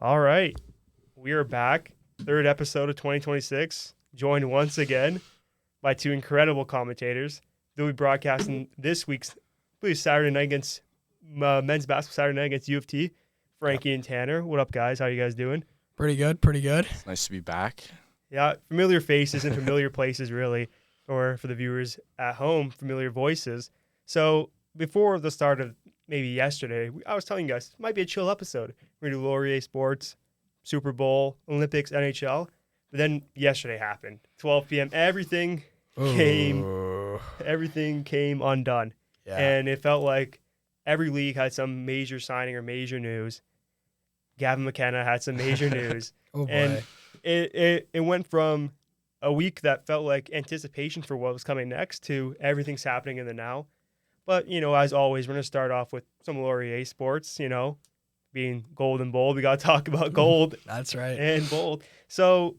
All right. We are back. Third episode of 2026. Joined once again by two incredible commentators. They'll be broadcasting this week's Saturday night against men's basketball Saturday night against U of T. Frankie and Tanner. What up, guys? How you guys doing? Pretty good, pretty good. It's nice to be back. Yeah, familiar faces and familiar places, really, or for the viewers at home, familiar voices. So before the start of maybe yesterday, I was telling you guys, it might be a chill episode. We're going to do Laurier Sports, Super Bowl, Olympics, NHL. But then yesterday happened. 12 p.m. Everything came undone. Yeah. And it felt like every league had some major signing or major news. Gavin McKenna had some major news. Oh boy. And it went from a week that felt like anticipation for what was coming next to everything's happening in the now. But, as always, we're going to start off with some Laurier sports, being gold and bold. We got to talk about gold. That's right. And bold. So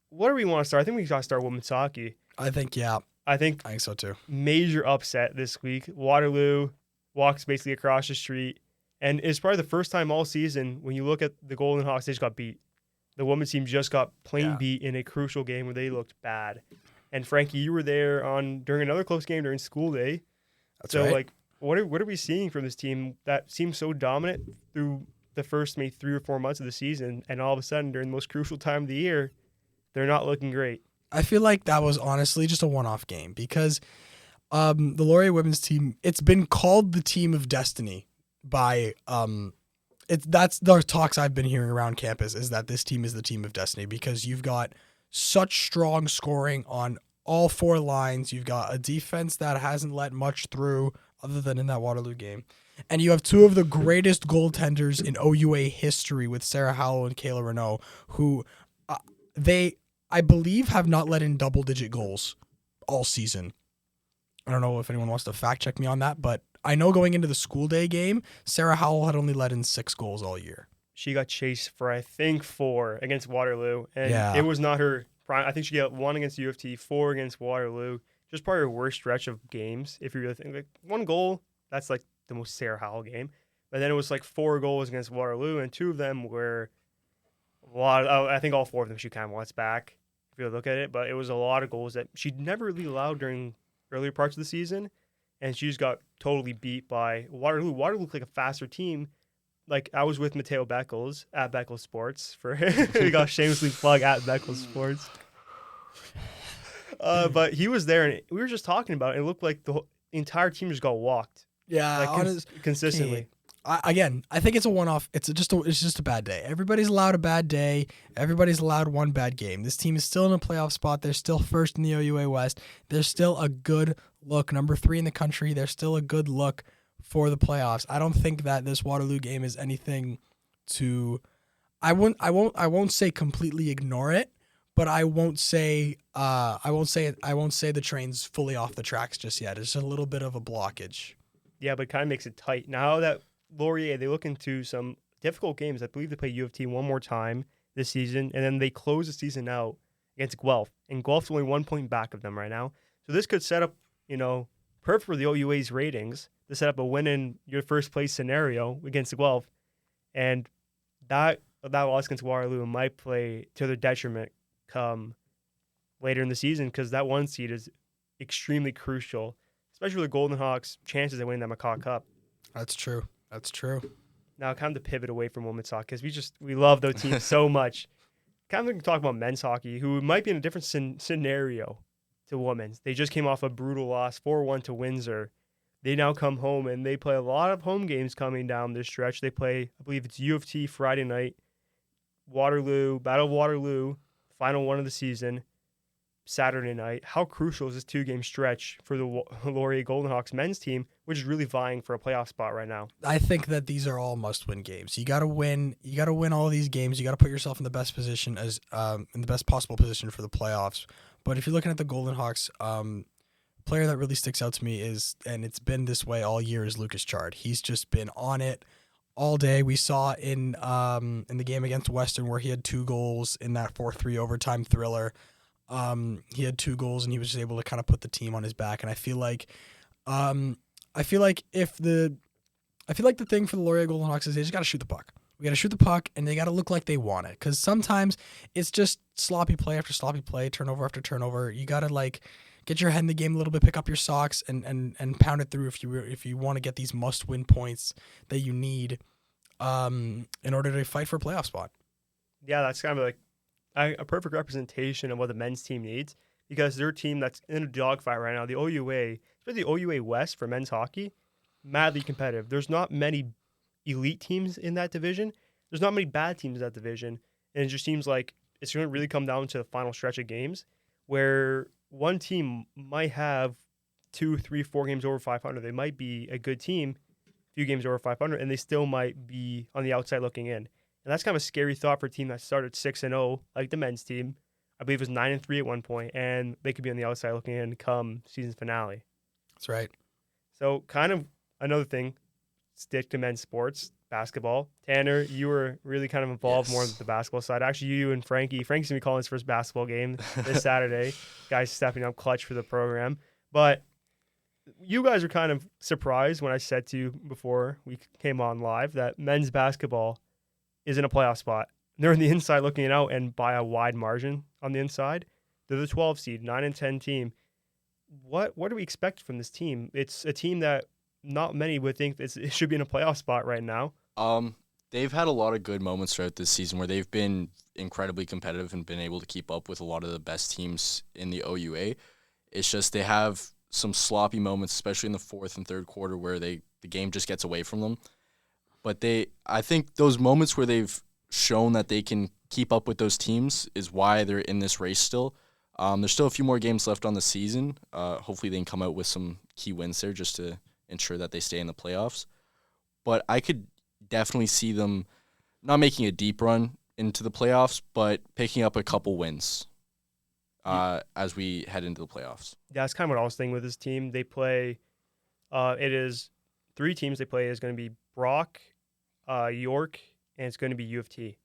what do we want to start? I think we got to start women's hockey. I think so too. Major upset this week. Waterloo walks basically across the street. And it's probably the first time all season when you look at the Golden Hawks, they just got beat. The women's team just got plain beat in a crucial game where they looked bad. And Frankie, you were there during another close game during school day. That's right. What are we seeing from this team that seems so dominant through the first maybe 3 or 4 months of the season, and all of a sudden during the most crucial time of the year, they're not looking great? I feel like that was honestly just a one-off game because the Laurier women's team, it's been called the team of destiny by that's the talks I've been hearing around campus, is that this team is the team of destiny because you've got such strong scoring on all 4 lines. You've got a defense that hasn't let much through other than in that Waterloo game. And you have 2 of the greatest goaltenders in OUA history with Sarah Howell and Kayla Renault, who I believe, have not let in double-digit goals all season. I don't know if anyone wants to fact-check me on that, but I know going into the school day game, Sarah Howell had only let in 6 goals all year. She got chased for, I think, 4 against Waterloo, and Yeah. it was not her prime. I think she got 1 against U of T, 4 against Waterloo. Just probably her worst stretch of games, if you really think. Like 1 goal, that's like the most Sarah Howell game. But then it was like 4 goals against Waterloo, and 2 of them were I think all 4 of them she kind of wants back, if you look at it. But it was a lot of goals that she never really allowed during earlier parts of the season, and she just got totally beat by Waterloo. Waterloo looked like a faster team. Like, I was with Mateo Beckles at Beckles Sports. We got shamelessly plug at Beckles Sports. But he was there, and we were just talking about it. It looked like the entire team just got walked. Yeah, Consistently. I think it's a one-off. It's just a bad day. Everybody's allowed a bad day. Everybody's allowed one bad game. This team is still in a playoff spot. They're still first in the OUA West. They're still a good look, number 3 in the country. They're still a good look for the playoffs. I don't think that this Waterloo game is anything to. I won't say completely ignore it, but I won't say the train's fully off the tracks just yet. It's a little bit of a blockage. Yeah, but it kind of makes it tight. Now that Laurier, they look into some difficult games. I believe they play U of T one more time this season, and then they close the season out against Guelph. And Guelph's only 1 point back of them right now. So this could set up, perfect for the OUA's ratings to set up a win in your first place scenario against Guelph. And that loss against Waterloo might play to their detriment come later in the season, because that 1 seed is extremely crucial, especially with the Golden Hawks' chances of winning that Macaw Cup. That's true. Now, kind of to pivot away from women's hockey, because we love those teams so much. Kind of talk about men's hockey, who might be in a different scenario to women's. They just came off a brutal loss, 4-1 to Windsor. They now come home, and they play a lot of home games coming down this stretch. They play, I believe it's U of T Friday night, Waterloo, Battle of Waterloo, final one of the season, Saturday night. How crucial is this 2-game stretch for the Laurier Golden Hawks men's team, which is really vying for a playoff spot right now? I think that these are all must-win games. You got to win. You got to win all these games. You got to put yourself in the best position in the best possible position for the playoffs. But if you're looking at the Golden Hawks, player that really sticks out to me is, and it's been this way all year, is Lucas Chard. He's just been on it all day. We saw in the game against Western where he had 2 goals in that 4-3 overtime thriller. He had 2 goals, and he was just able to kind of put the team on his back. And I feel like the thing for the Laurier Golden Hawks is they just got to shoot the puck. We got to shoot the puck, and they got to look like they want it. Because sometimes it's just sloppy play after sloppy play, turnover after turnover. You got to like get your head in the game a little bit, pick up your socks, and pound it through if you want to get these must-win points that you need in order to fight for a playoff spot. Yeah, that's kind of like a perfect representation of what the men's team needs, because they're a team that's in a dogfight right now. The OUA, especially the OUA West for men's hockey, madly competitive. There's not many elite teams in that division. There's not many bad teams in that division. And it just seems like it's going to really come down to the final stretch of games where one team might have 2, 3, 4 games over 500. They might be a good team, a few games over 500, and they still might be on the outside looking in. And that's kind of a scary thought for a team that started 6-0, like the men's team. I believe it was 9-3 at one point, and they could be on the outside looking in come season finale. That's right. So kind of another thing, stick to men's sports, basketball. Tanner, you were really kind of involved more with the basketball side. Actually, you and Frankie's going to be calling his first basketball game this Saturday. Guys stepping up clutch for the program. But you guys were kind of surprised when I said to you before we came on live that men's basketball is in a playoff spot. They're on the inside looking it out, and by a wide margin on the inside. They're the 12 seed, 9-10 team. What do we expect from this team? It's a team that not many would think it should be in a playoff spot right now. They've had a lot of good moments throughout this season where they've been incredibly competitive and been able to keep up with a lot of the best teams in the OUA. It's just they have some sloppy moments, especially in the fourth and third quarter, where the game just gets away from them. But I think those moments where they've shown that they can keep up with those teams is why they're in this race still. There's still a few more games left on the season. Hopefully they can come out with some key wins there just to ensure that they stay in the playoffs. But I could definitely see them not making a deep run into the playoffs, but picking up a couple wins as we head into the playoffs. Yeah, that's kind of what I was thinking with this team. They play, it is 3 teams they play. It's going to be Brock, York, and it's going to be U of T.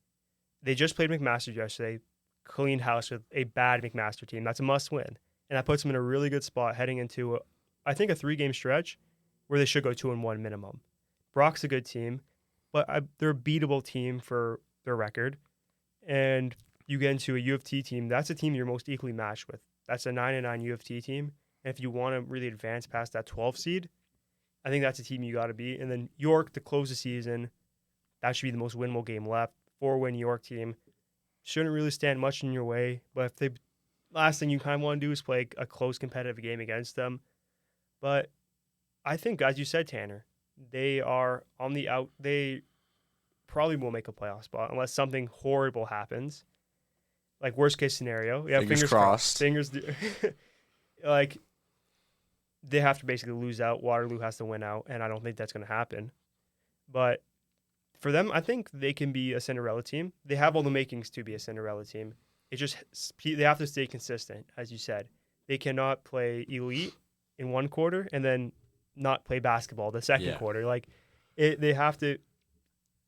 They just played McMaster yesterday, cleaned house with a bad McMaster team. That's a must-win. And that puts them in a really good spot heading into, I think, a 3-game stretch where they should go 2-1 minimum. Brock's a good team, but they're a beatable team for their record. And you get into a U of T team, that's a team you're most equally matched with. That's a 9-9 U of T team. And if you want to really advance past that 12 seed, I think that's a team you got to beat. And then York, to close the season, that should be the most winnable game left. 4-win York team. Shouldn't really stand much in your way. But if last thing you kind of want to do is play a close competitive game against them. But I think, as you said, Tanner, they are on the out. They probably will make a playoff spot unless something horrible happens. Like worst case scenario. Yeah, fingers crossed. Like they have to basically lose out. Waterloo has to win out, and I don't think that's going to happen. But for them, I think they can be a Cinderella team. They have all the makings to be a Cinderella team. It's just they have to stay consistent, as you said. They cannot play elite in one quarter and then not play basketball the second quarter. Like they have to,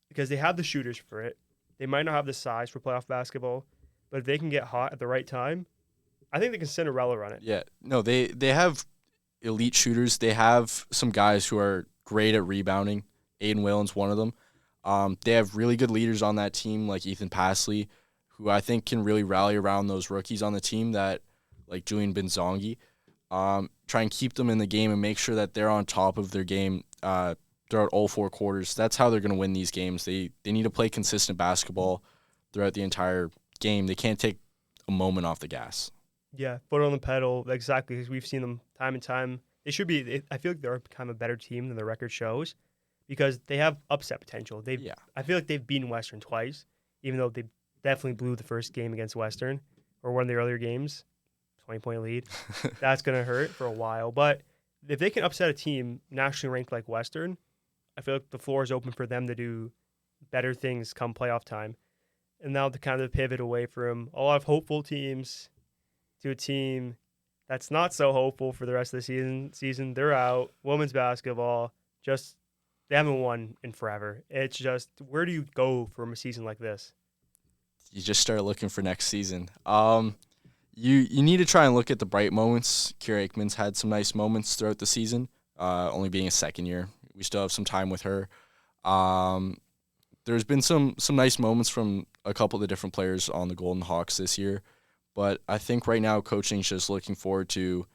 because they have the shooters for it. They might not have the size for playoff basketball, but if they can get hot at the right time, I think they can Cinderella run it. Yeah, no, they have elite shooters. They have some guys who are great at rebounding. Aiden Whalen's one of them. They have really good leaders on that team, like Ethan Pasley, who I think can really rally around those rookies on the team, that like Julian Benzongi. Try and keep them in the game and make sure that they're on top of their game throughout all 4 quarters. That's how they're going to win these games. They need to play consistent basketball throughout the entire game. They can't take a moment off the gas. Yeah, foot on the pedal, exactly, because we've seen them time and time. They should be. I feel like they're kind of a better team than the record shows, because they have upset potential. I feel like they've beaten Western twice, even though they definitely blew the first game against Western, or one of the earlier games, 20-point lead. That's going to hurt for a while. But if they can upset a team nationally ranked like Western, I feel like the floor is open for them to do better things come playoff time. And now to kind of pivot away from a lot of hopeful teams to a team that's not so hopeful for the rest of the season. They're out. Women's basketball, they haven't won in forever. It's just, where do you go from a season like this? You just start looking for next season. You need to try and look at the bright moments. Kira Aikman's had some nice moments throughout the season, only being a second year. We still have some time with her. there's been some nice moments from a couple of the different players on the Golden Hawks this year, but I think right now coaching's just looking forward to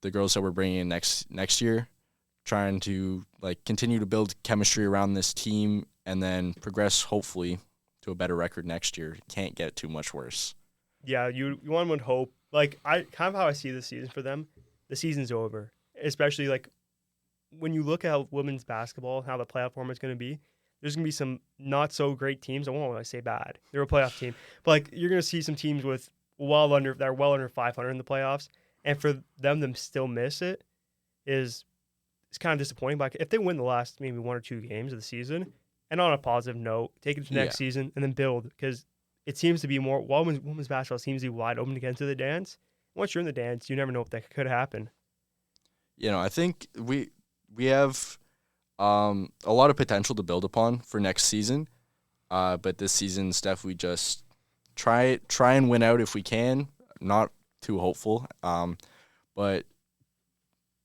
the girls that we're bringing in next year, trying to like continue to build chemistry around this team and then progress hopefully to a better record next year. Can't get too much worse. Yeah, one would hope. Like I kind of how I see this season for them, the season's over. Especially like when you look at women's basketball, how the playoff format is going to be. There's going to be some not so great teams. I won't say bad. They're a playoff team, but like you're going to see some teams with well under 500 in the playoffs, and for them to still miss it is it's kind of disappointing. But if they win the last maybe 1 or 2 games of the season, and on a positive note, take it to next season and then build, because it seems to be more women's basketball seems to be wide open to get into the dance. Once you're in the dance, you never know what that could happen. You know, I think we have a lot of potential to build upon for next season, but this season's definitely just try and win out if we can. Not too hopeful, but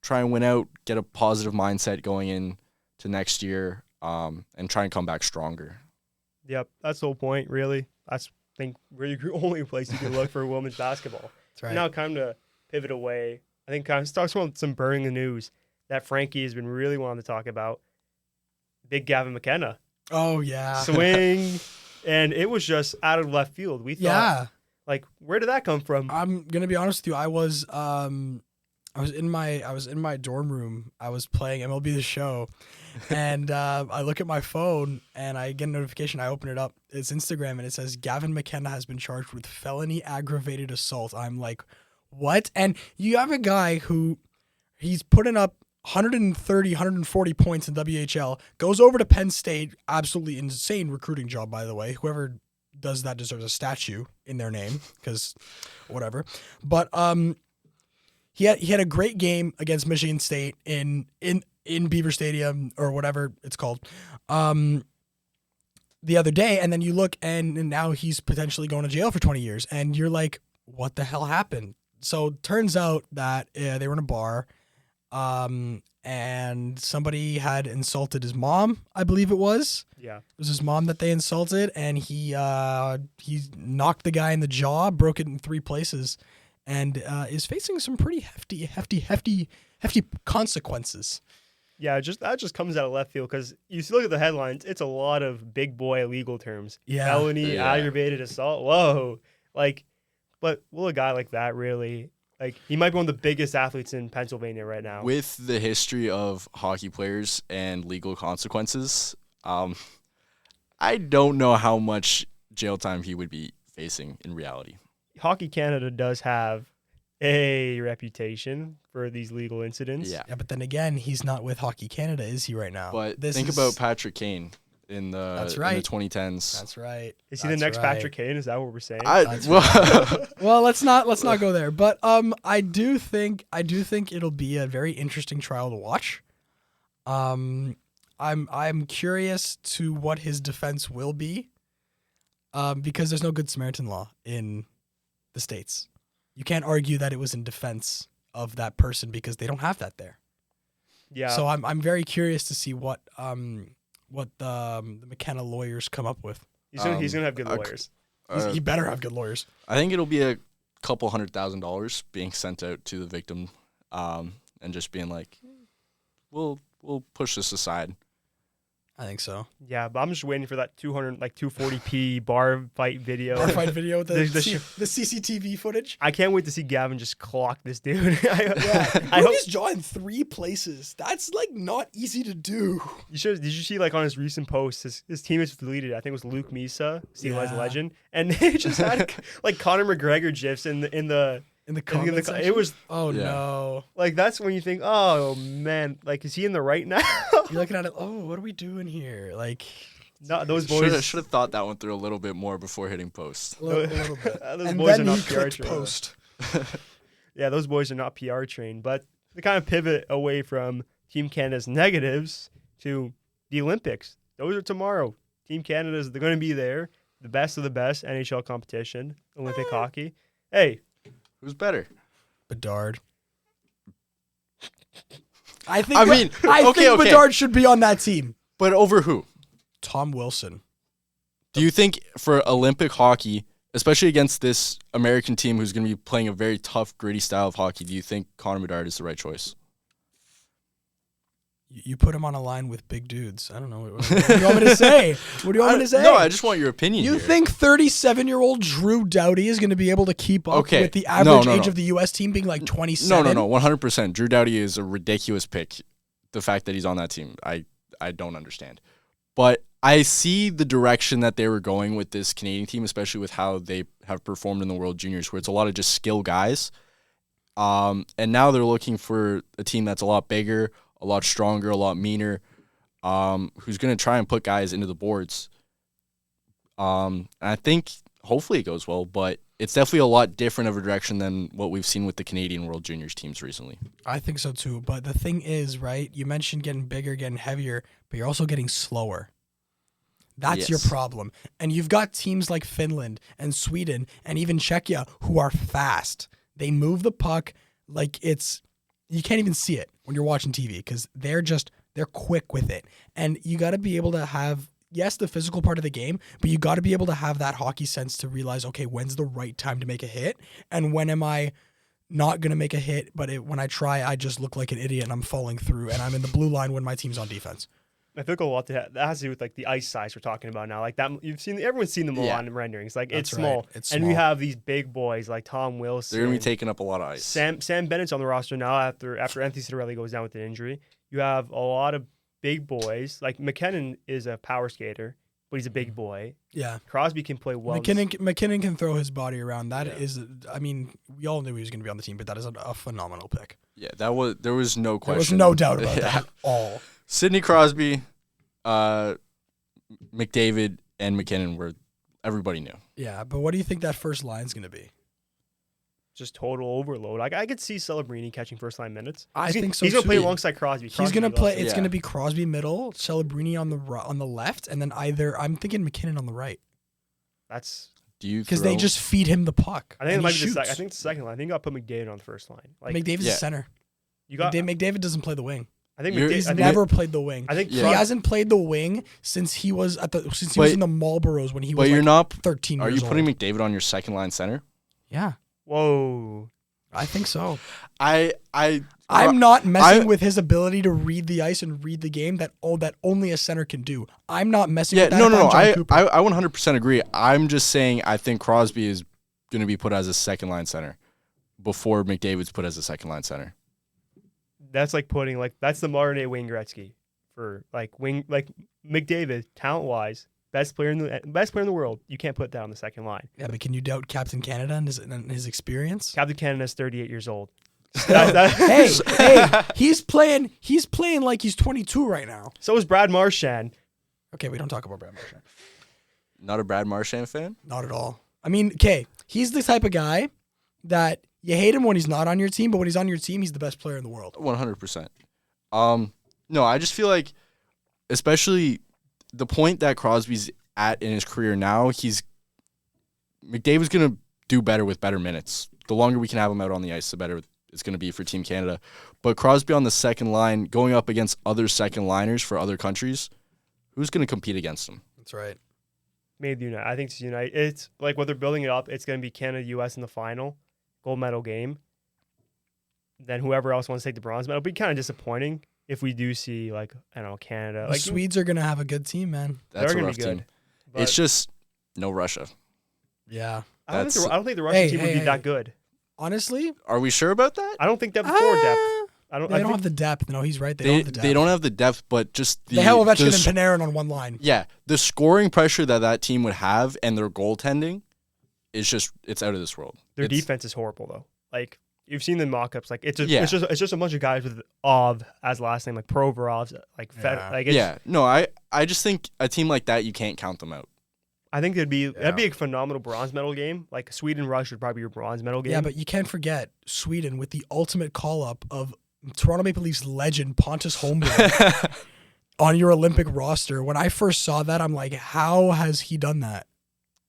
try and win out, get a positive mindset going into next year, and try and come back stronger. Yep, that's the whole point, really. That's, I think, really the only place you can look for women's basketball. That's right. Now, kind of to pivot away, I think kind of talks about some burning news that Frankie has been really wanting to talk about. Big Gavin McKenna. Oh, yeah. Swing. And it was just out of left field. We thought, like, where did that come from? I'm going to be honest with you. I was in my dorm room. I was playing MLB The Show, and I look at my phone and I get a notification. I open it up. It's Instagram, and it says Gavin McKenna has been charged with felony aggravated assault. I'm like, what? And you have a guy who he's putting up 130, 140 points in WHL, goes over to Penn State, absolutely insane recruiting job, by the way. Whoever does that deserves a statue in their name, because whatever. But he had a great game against Michigan State in Beaver Stadium, or whatever it's called, the other day, and then you look, and now he's potentially going to jail for 20 years, and you're like, what the hell happened? So it turns out that they were in a bar, and somebody had insulted his mom, I believe it was. Yeah. It was his mom that they insulted, and he knocked the guy in the jaw, broke it in 3 places, and is facing some pretty hefty consequences. Yeah, that just comes out of left field, because you look at the headlines, it's a lot of big boy legal terms. Yeah. Felony, aggravated assault. Whoa. Like, but will a guy like that really, like, he might be one of the biggest athletes in Pennsylvania right now. With the history of hockey players and legal consequences, I don't know how much jail time he would be facing in reality. Hockey Canada does have a reputation for these legal incidents. Yeah, but then again, he's not with Hockey Canada, is he, right now? But think about Patrick Kane in the 2010s. That's right. Is he the next Patrick Kane? Is that what we're saying? Well, let's not go there. But I do think it'll be a very interesting trial to watch. I'm curious to what his defense will be, because there's no Good Samaritan law in the States. You can't argue that it was in defense of that person, because they don't have that there. Yeah. So I'm very curious to see what the McKenna lawyers come up with. He's gonna have good lawyers. He better have good lawyers. I think it'll be a couple $100,000 being sent out to the victim, and just being like, we'll push this aside. I think so. Yeah, but I'm just waiting for that 240p bar fight video. Bar fight video with the CCTV footage. I can't wait to see Gavin just clock this dude. I hope his jaw in 3 places. That's like not easy to do. Did you see like on his recent post, his team has deleted it. I think it was Luke Misa, Steelers legend, and they just had like Conor McGregor gifs in the comments. It was no. Like, that's when you think, oh man, like, is he in the right now? You're looking at it. Oh, what are we doing here? Like, no, those boys should have thought that one through a little bit more before hitting post. A little bit. Those and boys then are not he PR clicked trained. post. Yeah, those boys are not PR trained, but they kind of pivot away from Team Canada's negatives to the Olympics. Those are tomorrow. Team Canada's, they're going to be there. The best of the best NHL competition, Olympic hockey. Hey. Who's better? Bedard. I think Bedard should be on that team. But over who? Tom Wilson. Do you think for Olympic hockey, especially against this American team who's going to be playing a very tough, gritty style of hockey, do you think Connor Bedard is the right choice? You put him on a line with big dudes. I don't know. What do you want me to say? What do you want me to say? No, I just want your opinion You here. think 37-year-old Drew Doughty is going to be able to keep up with the average age of the U.S. team being like 27? No, 100%. Drew Doughty is a ridiculous pick. The fact that he's on that team, I don't understand. But I see the direction that they were going with this Canadian team, especially with how they have performed in the World Juniors, where it's a lot of just skill guys. And now they're looking for a team that's a lot bigger, a lot stronger, a lot meaner, who's going to try and put guys into the boards. And I think hopefully it goes well, but it's definitely a lot different of a direction than what we've seen with the Canadian World Juniors teams recently. I think so too. But the thing is, right, you mentioned getting bigger, getting heavier, but you're also getting slower. That's your problem. And you've got teams like Finland and Sweden and even Czechia who are fast. They move the puck like you can't even see it when you're watching TV because they're quick with it. And you got to be able to have, yes, the physical part of the game, but you got to be able to have that hockey sense to realize, okay, when's the right time to make a hit? And when am I not going to make a hit, but when I try, I just look like an idiot and I'm falling through and I'm in the blue line when my team's on defense. I think a lot that has to do with like the ice size we're talking about now. Like that, everyone's seen the Milan renderings. Like it's small, and we have these big boys like Tom Wilson. They're gonna be taking up a lot of ice. Sam Bennett's on the roster now after Anthony Citarelli goes down with an injury. You have a lot of big boys. Like McKinnon is a power skater, but he's a big boy. Yeah, Crosby can play well. McKinnon can throw his body around. That is, I mean, we all knew he was going to be on the team, but that is a phenomenal pick. Yeah, there was no question. There was no doubt about that at all. Sidney Crosby, McDavid, and McKinnon were everybody knew. Yeah, but what do you think that first line's going to be? Just total overload. Like I could see Celebrini catching first line minutes. I think so. He's gonna play alongside Crosby. He's gonna play. It's gonna be Crosby middle, Celebrini on the left, and then I'm thinking McKinnon on the right. That's because they just feed him the puck. I think it might be I think the second line. I think I'll put McDavid on the first line. Like McDavid's a center. McDavid doesn't play the wing. I think he's never played the wing. I think he hasn't played the wing since he was was in the Marlboros when he was. But you're not 13 years old. Are you putting McDavid on your second line center? Yeah. Whoa. I think so. I'm not messing with his ability to read the ice and read the game that only a center can do. I'm not messing with that. No. I 100% agree. I'm just saying I think Crosby is going to be put as a second line center before McDavid's put as a second line center. That's like putting that's the modern day Wayne Gretzky for McDavid talent wise. Best player in the world. You can't put that on the second line. Yeah, but can you doubt Captain Canada and his experience? Captain Canada's 38 years old. Hey, he's playing like he's 22 right now. So is Brad Marchand. Okay, we don't talk about Brad Marchand. Not a Brad Marchand fan? Not at all. I mean, okay, he's the type of guy that you hate him when he's not on your team, but when he's on your team, he's the best player in the world. 100%. No, I just feel like, especially the point that Crosby's at in his career now, McDavid's going to do better with better minutes. The longer we can have him out on the ice, the better it's going to be for Team Canada. But Crosby on the second line, going up against other second liners for other countries, who's going to compete against him? That's right. Maybe the United. I think it's United. It's like what they're building it up. It's going to be Canada, U.S. in the final, gold medal game. Then whoever else wants to take the bronze medal. It'll be kind of disappointing if we do see Canada. The Swedes are going to have a good team, man. That's They're a going rough to be good. team. It's just no Russia. Yeah. I don't think the Russian team would be that good. Honestly, are we sure about that? I don't think they have the forward depth. They don't have the depth. No, he's right. They don't have the depth. They don't have the depth, but just they have Ovechkin and Panarin on one line. Yeah, the scoring pressure that team would have and their goaltending is it's out of this world. Their defense is horrible though. Like you've seen the mock-ups. Like it's just a bunch of guys with Ov as last name, like Provorov's, I just think a team like that you can't count them out. I think that'd be a phenomenal bronze medal game. Like Sweden Russia would probably be your bronze medal game. Yeah, but you can't forget Sweden with the ultimate call up of Toronto Maple Leafs legend Pontus Holmgren on your Olympic roster. When I first saw that, I'm like, how has he done that?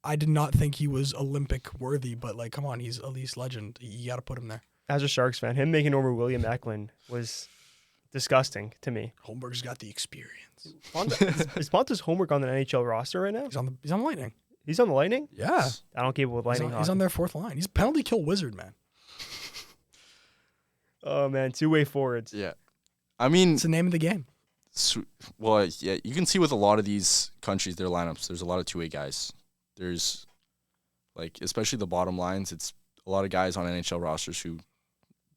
I did not think he was Olympic worthy, but come on, he's a Leafs legend. You got to put him there. As a Sharks fan, him making over William Eklund was disgusting to me. Holmberg's got the experience. Is Ponta's homework on the NHL roster right now? He's on the Lightning. He's on the Lightning? Yeah. I don't keep up with Lightning. He's on their fourth line. He's a penalty kill wizard, man. Oh, man. Two-way forwards. Yeah. I mean, it's the name of the game. Well, yeah, you can see with a lot of these countries, their lineups, there's a lot of two-way guys. There's, like, especially the bottom lines, it's a lot of guys on NHL rosters who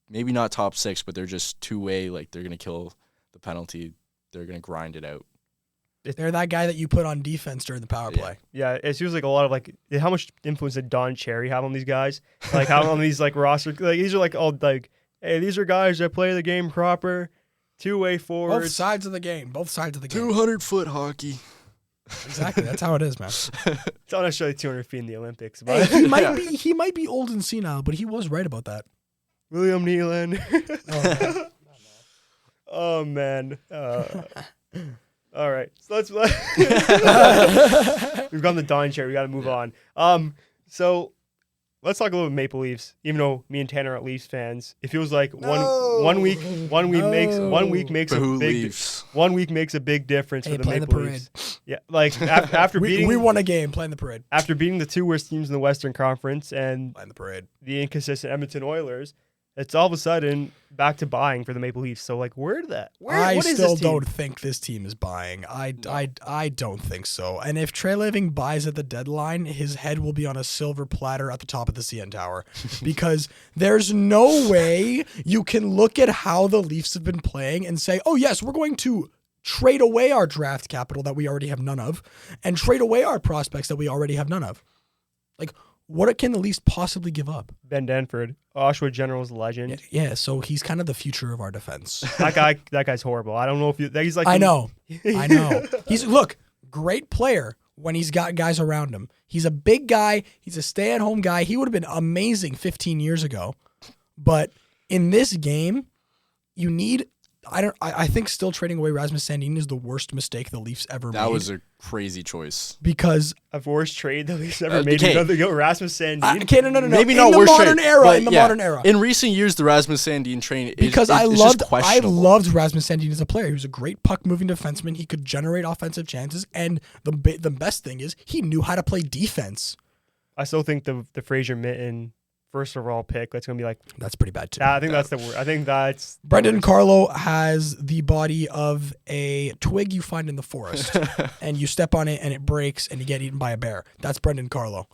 maybe not top six, but they're just two-way, like, they're going to kill the penalty. They're going to grind it out. They're that guy that you put on defense during the power play. Yeah, it seems like a lot of, like, how much influence did Don Cherry have on these guys? Like, how on these, like, roster, like, these are, like, all, like, hey, these are guys that play the game proper, two-way forwards. Both sides of the game. 200-foot hockey. Exactly. That's how it is, man. It's not necessarily 200 feet in the Olympics. But Hey, he might be old and senile, but he was right about that. William Nylander. Oh, man. All right. So let's we've gone the Don Chair. We got to move on. So let's talk a little bit Maple Leafs. Even though me and Tanner are Leafs fans, it feels like one week makes a big difference for the Maple Leafs. Yeah, like after beating we won a game playing the parade. After beating the two worst teams in the Western Conference and playing the parade, the inconsistent Edmonton Oilers. It's all of a sudden back to buying for the Maple Leafs. So, like, I still don't think this team is buying. I don't think so. And if Treliving buys at the deadline, his head will be on a silver platter at the top of the CN Tower. Because there's no way you can look at how the Leafs have been playing and say, oh, yes, we're going to trade away our draft capital that we already have none of and trade away our prospects that we already have none of. Like, what can the Leafs possibly give up? Ben Danford, Oshawa General's legend. Yeah, so he's kind of the future of our defense. That guy's horrible. I don't know if he's like. I know. He's great player when he's got guys around him. He's a big guy. He's a stay-at-home guy. He would have been amazing 15 years ago, but in this game, you need. I think still trading away Rasmus Sandin is the worst mistake the Leafs ever made. That was a crazy choice. Because a worst trade the Leafs ever made. Rasmus Sandin. No. Maybe not worst trade. In the modern era. In recent years, the Rasmus Sandin trade because I loved Rasmus Sandin as a player. He was a great puck-moving defenseman. He could generate offensive chances, and the best thing is he knew how to play defense. I still think the Fraser Mitten first overall pick, that's going to be like... That's pretty bad, too. I think that's the word. I think that's... Brendan Carlo has the body of a twig you find in the forest, and you step on it, and it breaks, and you get eaten by a bear. That's Brendan Carlo.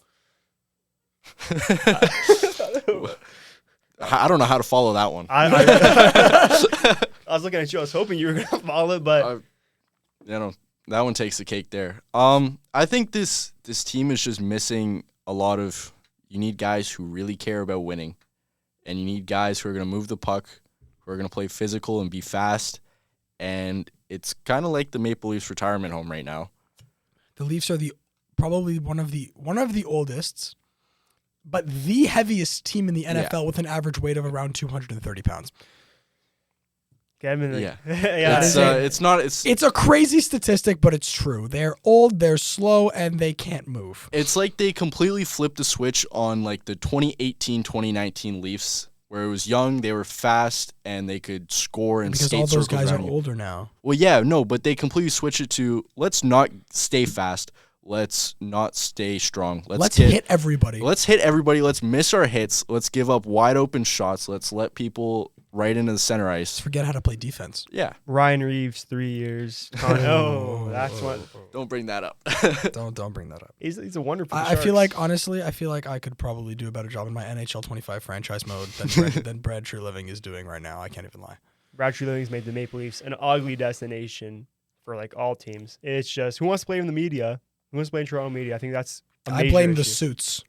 I don't know how to follow that one. I was looking at you. I was hoping you were going to follow it, but... that one takes the cake there. I think this team is just missing a lot of... You need guys who really care about winning, and you need guys who are going to move the puck, who are going to play physical and be fast, and it's kind of like the Maple Leafs retirement home right now. The Leafs are probably one of the oldest, but the heaviest team in the NFL with an average weight of around 230 pounds. It's a crazy statistic, but it's true. They're old, they're slow, and they can't move. It's like they completely flipped the switch on like the 2018-2019 Leafs, where it was young, they were fast, and they could score and skate circles. Because all those guys are older now. Well, yeah, no, but they completely switched it to let's not stay fast. Let's not stay strong. Let's hit everybody. Let's hit everybody. Let's miss our hits. Let's give up wide open shots. Let's let people right into the center ice. Let's forget how to play defense. Yeah. Ryan Reeves, 3 years. That's what. Don't bring that up. Don't bring that up. He's a wonder for the I feel like, honestly, I could probably do a better job in my NHL 25 franchise mode than Brad Treliving is doing right now. I can't even lie. Brad Treliving's made the Maple Leafs an ugly destination for like all teams. It's just who wants to play in the media? Who wants to play in Toronto media? I think that's a major I blame issue. the suits.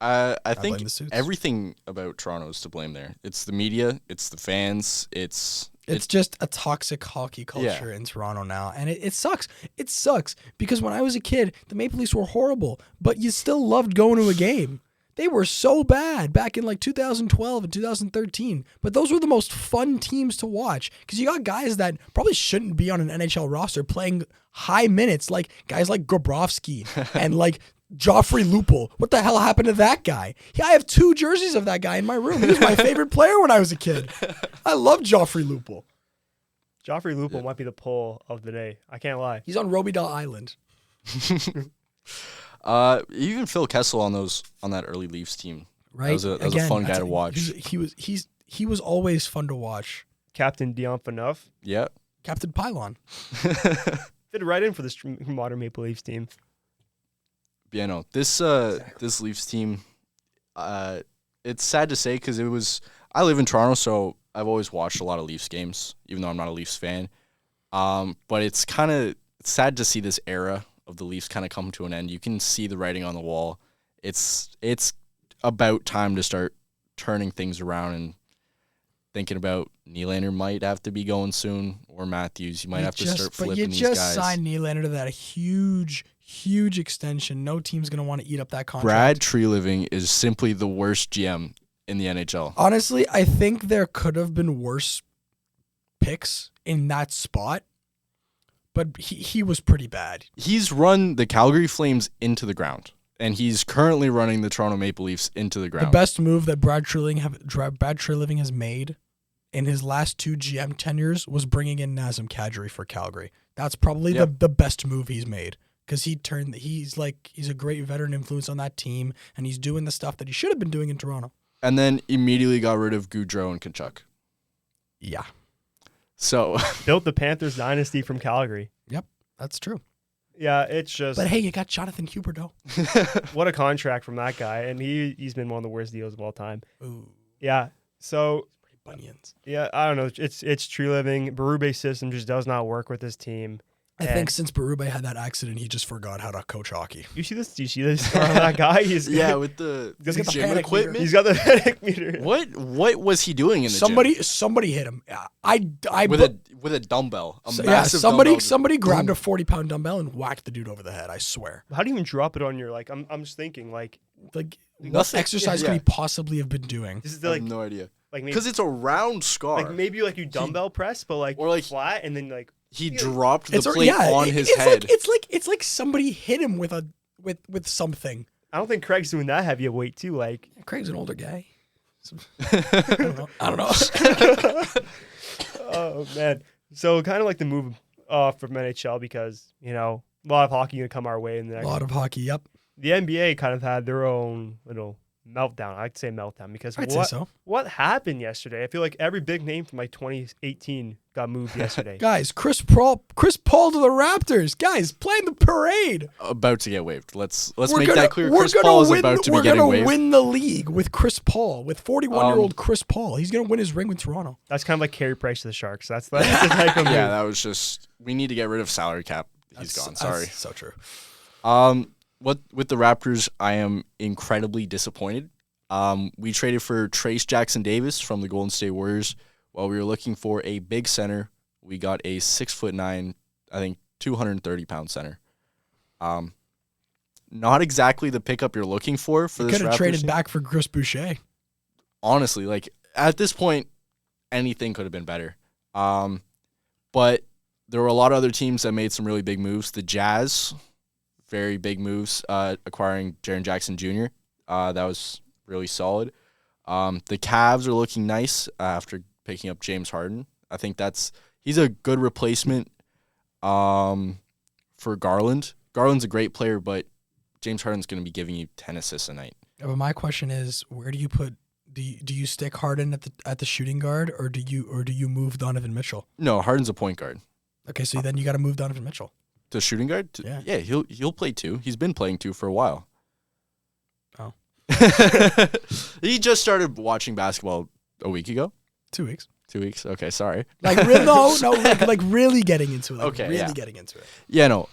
I think everything about Toronto is to blame there. It's the media, it's the fans, it's just a toxic hockey culture in Toronto now. And it sucks. It sucks because when I was a kid, the Maple Leafs were horrible, but you still loved going to a game. They were so bad back in like 2012 and 2013, but those were the most fun teams to watch because you got guys that probably shouldn't be on an NHL roster playing high minutes, like guys like Grabowski and like Joffrey Lupul. What the hell happened to that guy? Yeah, I have 2 jerseys of that guy in my room. He was my favorite player when I was a kid. I love Joffrey Lupul. Joffrey Lupul might be the pull of the day. I can't lie. He's on Robidahl Island. Even Phil Kessel on that early Leafs team. Right. That was a fun guy to watch. He was always fun to watch. Captain Dion Phaneuf. Yeah. Captain Pylon. Fit right in for this modern Maple Leafs team. Yeah, no. This Leafs team, it's sad to say because I live in Toronto, so I've always watched a lot of Leafs games, even though I'm not a Leafs fan. But it's kind of sad to see this era of the Leafs kind of come to an end. You can see the writing on the wall. It's about time to start turning things around and thinking about Nylander might have to be going soon, or Matthews. You might have to start flipping these guys. But you just signed Nylander to that huge extension. No team's going to want to eat up that contract. Brad Treliving is simply the worst GM in the NHL. Honestly, I think there could have been worse picks in that spot, but he was pretty bad. He's run the Calgary Flames into the ground, and he's currently running the Toronto Maple Leafs into the ground. The best move that Brad Treliving has made in his last 2 GM tenures was bringing in Nazem Kadri for Calgary. That's probably the best move he's made, because he's a great veteran influence on that team, and he's doing the stuff that he should have been doing in Toronto. And then immediately got rid of Gaudreau and Tkachuk. Yeah. So built the Panthers dynasty from Calgary. Yep, that's true. Yeah, it's just. But hey, you got Jonathan Huberdeau. What a contract from that guy, and he's been one of the worst deals of all time. Ooh. Yeah. So. Bunions. Yeah, I don't know. It's Treliving. Berube's system just does not work with this team. I think since Berube had that accident, he just forgot how to coach hockey. Do you see this star on that guy? with the gym meter. equipment. He's got the panic meter. What was he doing in the gym? Somebody hit him. With a dumdumbbell. Massive dumbbell. Somebody grabbed a 40-pound dumbbell and whacked the dude over the head. I swear. How do you even drop it on your I'm just thinking what Nothing. exercise could he possibly have been doing? This is I have no idea. Because it's a round scar. Like maybe you dumbbell press, but flat, and then he dropped the plate on his head. It's like somebody hit him with something. I don't think Craig's doing that heavy a weight too. Craig's an older guy. I don't know. Oh man. So kind of like the move from NHL, because a lot of hockey gonna come our way in the next. A lot of hockey. Yep. The NBA kind of had their own little meltdown. I'd say meltdown because what happened yesterday? I feel like every big name from 2018 got moved yesterday. Guys, Chris Paul to the Raptors. Guys, playing the parade. About to get waived. Let's make that clear. Chris Paul is about to be getting waived. We're going to win the league with Chris Paul, with 41-year-old Chris Paul. He's going to win his ring with Toronto. That's kind of like Carey Price to the Sharks. That's the type of move. Yeah, that was just, we need to get rid of salary cap. He's gone. Sorry. That's so true. With the Raptors, I am incredibly disappointed. We traded for Trace Jackson Davis from the Golden State Warriors. While we were looking for a big center, we got a 6'9", I think 230-pound center. Not exactly the pickup you're looking for this Raptors team. Could have traded back for Chris Boucher. Honestly, at this point, anything could have been better. But there were a lot of other teams that made some really big moves. The Jazz, very big moves, acquiring Jaren Jackson Jr. That was really solid. The Cavs are looking nice after picking up James Harden. I think he's a good replacement for Garland. Garland's a great player, but James Harden's going to be giving you 10 assists a night. But my question is, where do you put? Do you stick Harden at the shooting guard, or do you move Donovan Mitchell? No, Harden's a point guard. Okay, so then you got to move Donovan Mitchell. To shooting guard? Yeah, he'll play 2. He's been playing 2 for a while. Oh. He just started watching basketball a week ago. 2 weeks. 2 weeks. Okay, sorry. Really getting into it. Getting into it. Yeah, no.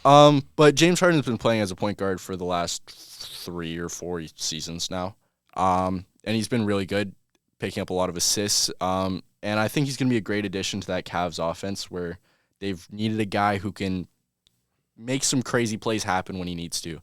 But James Harden's been playing as a point guard for the last 3 or 4 seasons now. And he's been really good, picking up a lot of assists. And I think he's going to be a great addition to that Cavs offense, where they've needed a guy who can make some crazy plays happen when he needs to.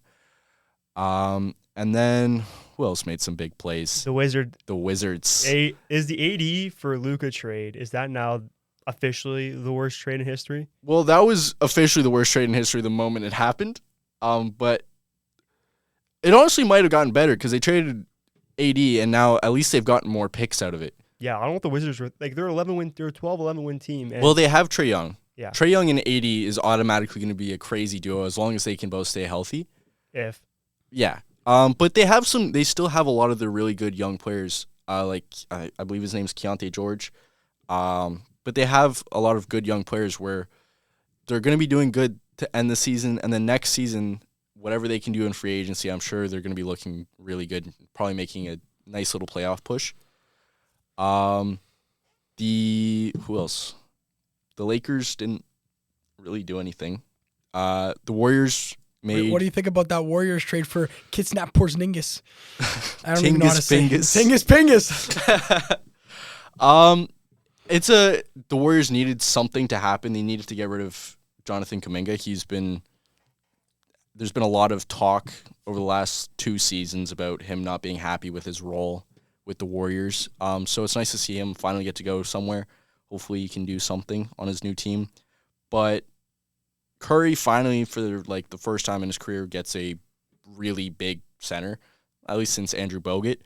And then who else made some big plays? The Wizards. Is the AD for Luka trade, is that now officially the worst trade in history? Well, that was officially the worst trade in history the moment it happened. But it honestly might have gotten better because they traded AD, and now at least they've gotten more picks out of it. Yeah, I don't know what the Wizards were like. They're 11-win. They're a 12-11-win team. And Well, they have Trae Young. Yeah. Trae Young and AD is automatically going to be a crazy duo as long as they can both stay healthy. Yeah. But they have some. They still have a lot of their really good young players. Like I believe his name's Keontae George. But they have a lot of good young players where they're going to be doing good to end the season, and then next season, whatever they can do in free agency, I'm sure they're going to be looking really good, probably making a nice little playoff push. Who else? The Lakers didn't really do anything. The Warriors made. What do you think about that Warriors trade for Kitsnap Porzingis? I don't even know how to say Tingus Pingus. The Warriors needed something to happen. They needed to get rid of Jonathan Kuminga. There's been a lot of talk over the last 2 seasons about him not being happy with his role with the Warriors. So it's nice to see him finally get to go somewhere. Hopefully he can do something on his new team. But Curry finally, for the first time in his career, gets a really big center, at least since Andrew Bogut.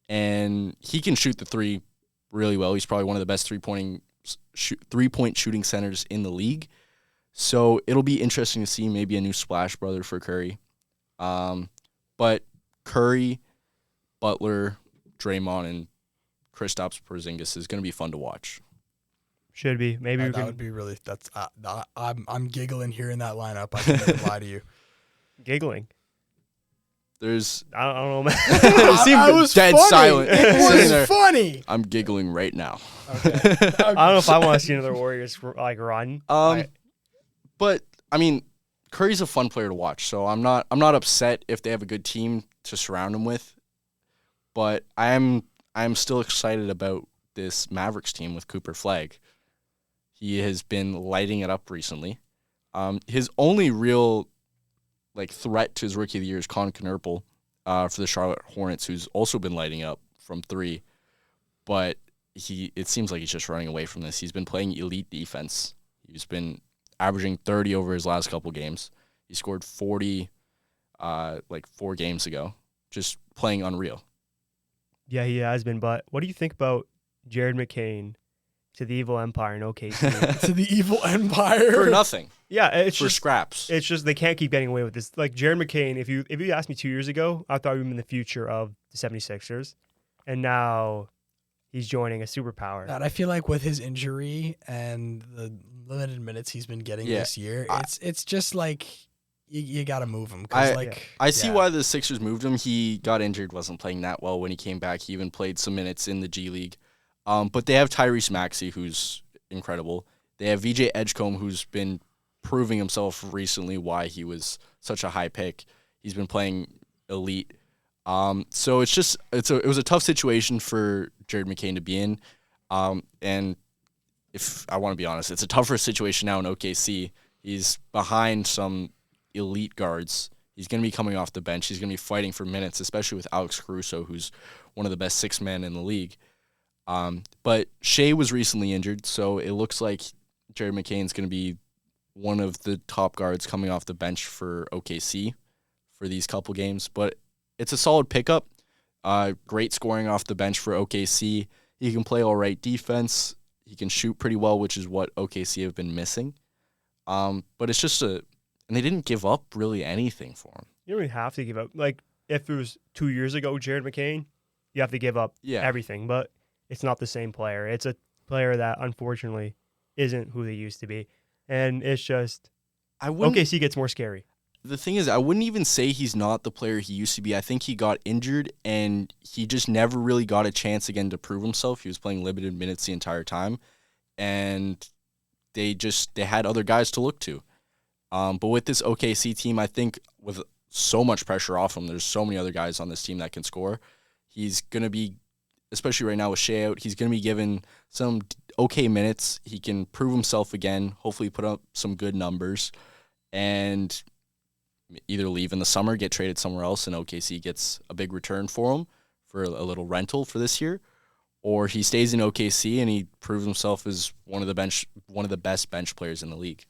And he can shoot the three really well. He's probably one of the best three-point shooting centers in the league. So it'll be interesting to see maybe a new splash brother for Curry. But Curry, Butler, Draymond, and Kristaps Porzingis is going to be fun to watch. Should be. Maybe we that can. would be really. That's I'm giggling here in that lineup. I can't even lie to you. Giggling. I don't know, man. It seemed was dead funny. silent. It was funny. I'm giggling right now. Okay. I don't know if I want to see another Warriors run. But I mean, Curry's a fun player to watch, so I'm not upset if they have a good team to surround him with. But I'm still excited about this Mavericks team with Cooper Flagg. He has been lighting it up recently. His only real threat to his rookie of the year is Con Knerpel for the Charlotte Hornets, who's also been lighting up from 3. But it seems like he's just running away from this. He's been playing elite defense. He's been averaging 30 over his last couple games. He scored 40 4 games ago, just playing unreal. Yeah, he has been. But what do you think about Jared McCain to the Evil Empire in OKC? To the Evil Empire For nothing. Yeah, it's for just scraps. It's just they can't keep getting away with this. Like Jared McCain, if you asked me 2 years ago, I thought he would be in the future of the 76ers. And now he's joining a superpower. God, I feel like with his injury and the limited minutes he's been getting this year, it's just like you got to move him. I see why the Sixers moved him. He got injured, wasn't playing that well when he came back. He even played some minutes in the G League. But they have Tyrese Maxey, who's incredible. They have VJ Edgecombe, who's been proving himself recently why he was such a high pick. He's been playing elite. So it was a tough situation for Jared McCain to be in. And if I want to be honest, it's a tougher situation now in OKC. He's behind some elite guards. He's going to be coming off the bench. He's going to be fighting for minutes, especially with Alex Caruso, who's one of the best 6 men in the league. But Shea was recently injured, so it looks like Jared McCain's going to be one of the top guards coming off the bench for OKC for these couple games. But it's a solid pickup. Great scoring off the bench for OKC. He can play all right defense. He can shoot pretty well, which is what OKC have been missing. But it's just and they didn't give up really anything for him. You don't really have to give up. Like, if it was 2 years ago, Jared McCain, you have to give up everything. But it's not the same player. It's a player that, unfortunately, isn't who they used to be. And it's just, OKC gets more scary. The thing is, I wouldn't even say he's not the player he used to be. I think he got injured, and he just never really got a chance again to prove himself. He was playing limited minutes the entire time, and they had other guys to look to. But with this OKC team, I think with so much pressure off him, there's so many other guys on this team that can score. He's going to be, especially right now with Shea out, he's going to be given some okay minutes. He can prove himself again, hopefully put up some good numbers, and either leave in the summer, get traded somewhere else, and OKC gets a big return for him for a little rental for this year, or he stays in OKC and he proves himself as one of the best bench players in the league.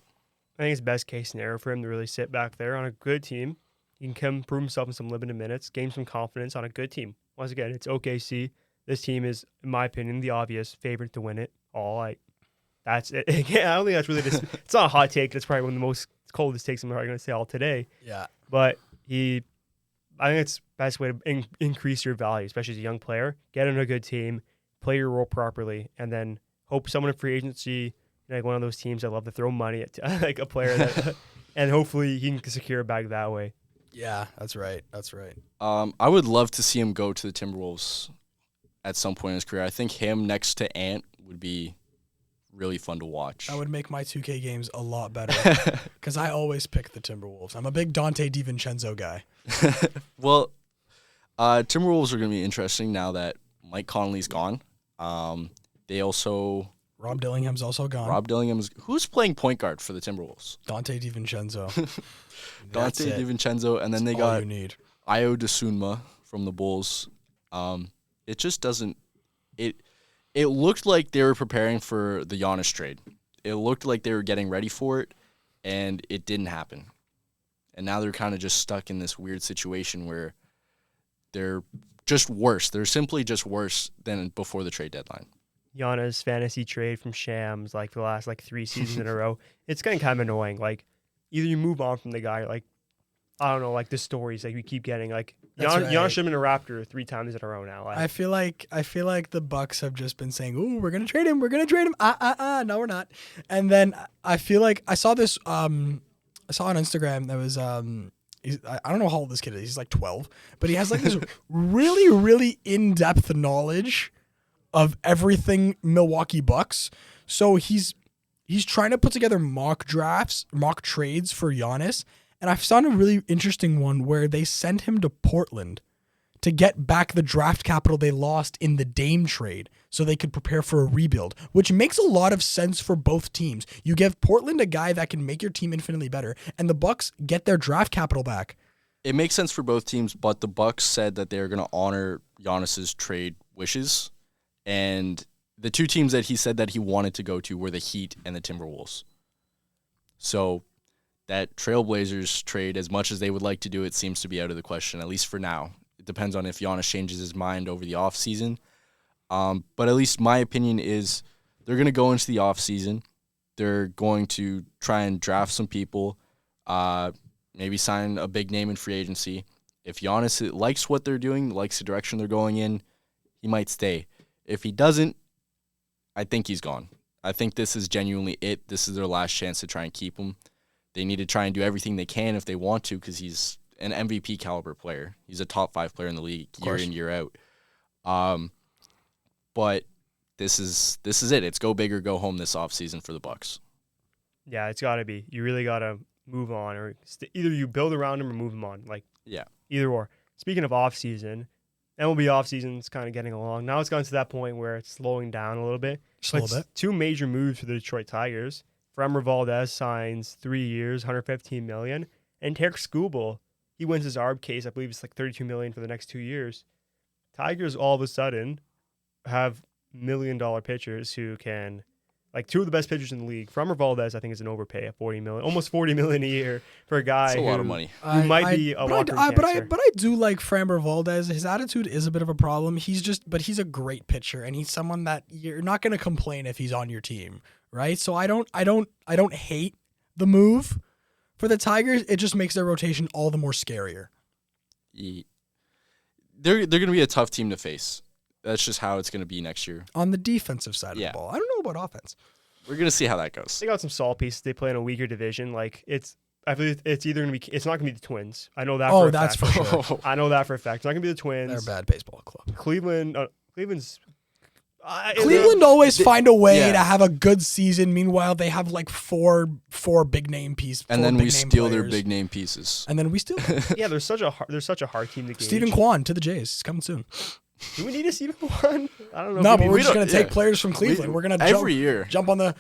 I think it's best case scenario for him to really sit back there on a good team. He can come prove himself in some limited minutes, gain some confidence on a good team. Once again, it's OKC. this team is, in my opinion, the obvious favorite to win it all. That's it. Again, I don't think that's really it's not a hot take. That's probably one of the most coldest takes I'm probably going to say all today. Yeah. But I think it's the best way to increase your value, especially as a young player. Get in a good team, play your role properly, and then hope someone in free agency, like one of those teams that love to throw money at like a player, that, and hopefully he can secure a bag that way. Yeah, that's right. That's right. I would love to see him go to the Timberwolves at some point in his career. I think him next to Ant would be really fun to watch. That would make my 2K games a lot better because I always pick the Timberwolves. I'm a big Dante DiVincenzo guy. Well, Timberwolves are going to be interesting now that Mike Conley's gone. They also... Rob Dillingham's also gone. Who's playing point guard for the Timberwolves? Dante DiVincenzo. Dante DiVincenzo, and then they got you need. Ayo Dosunmu from the Bulls. It just doesn't... It looked like they were preparing for the Giannis trade. It looked like they were getting ready for it, and it didn't happen. And now they're kind of just stuck in this weird situation where they're just worse. They're simply just worse than before the trade deadline. Giannis fantasy trade from Shams, like the last 3 seasons in a row. It's getting kind of annoying. Like, either you move on from the guy, like, I don't know, like the stories we keep getting. Like, Giannis should have been a Raptor 3 times in a row now. I feel like the Bucks have just been saying, "Ooh, we're gonna trade him. We're gonna trade him." No, we're not. And then I feel like I saw this. I saw on Instagram that was I don't know how old this kid is. He's like 12, but he has like this really, really in-depth knowledge of everything Milwaukee Bucks. So he's trying to put together mock trades for Giannis. And I've found a really interesting one where they sent him to Portland to get back the draft capital they lost in the Dame trade so they could prepare for a rebuild, which makes a lot of sense for both teams. You give Portland a guy that can make your team infinitely better, and the Bucks get their draft capital back. It makes sense for both teams, but the Bucks said that they're going to honor Giannis's trade wishes, and the 2 teams that he said that he wanted to go to were the Heat and the Timberwolves. So that Trailblazers trade, as much as they would like to do it, seems to be out of the question, at least for now. It depends on if Giannis changes his mind over the offseason. But at least my opinion is they're going to go into the offseason. They're going to try and draft some people, maybe sign a big name in free agency. If Giannis likes what they're doing, likes the direction they're going in, he might stay. If he doesn't, I think he's gone. I think this is genuinely it. This is their last chance to try and keep him. They need to try and do everything they can if they want to, because he's an MVP caliber player. He's a top 5 player in the league year in, year out. But this is it. It's go big or go home this offseason for the Bucks. Yeah, it's got to be. You really got to move on, or either you build around him or move him on. Either or. Speaking of offseason, MLB offseason's kind of getting along. Now it's gotten to that point where it's slowing down a little bit. Just a little bit. 2 major moves for the Detroit Tigers. Framber Valdez signs 3 years, $115 million. And Tarek Skubal, he wins his ARB case. I believe it's $32 million for the next 2 years. Tigers all of a sudden have $1 million pitchers who can, 2 of the best pitchers in the league. Framber Valdez, I think, is an overpay at $40 million, almost $40 million a year for a guy. That's a lot of money. Who might be a walking cancer. But I do like Framber Valdez. His attitude is a bit of a problem. He's a great pitcher, and he's someone that you're not going to complain if he's on your team. Right, so I don't hate the move for the Tigers. It just makes their rotation all the more scarier. They're going to be a tough team to face. That's just how it's going to be next year. On the defensive side of the ball, I don't know about offense. We're going to see how that goes. They got some solid pieces. They play in a weaker division. I believe it's either going to be. It's not going to be the Twins. I know that. Oh, that's for sure. I know that for a fact. It's not going to be the Twins. They're a bad baseball club. Cleveland's. Cleveland always find a way to have a good season. Meanwhile, they have four big name pieces, and then we steal their big name pieces. And then we steal them. Yeah, there's such a hard team to gauge. Stephen Kwan to the Jays. He's coming soon. Do we need a Stephen Kwan? I don't know. No, but we're just gonna take players from Cleveland. We're gonna every year jump on the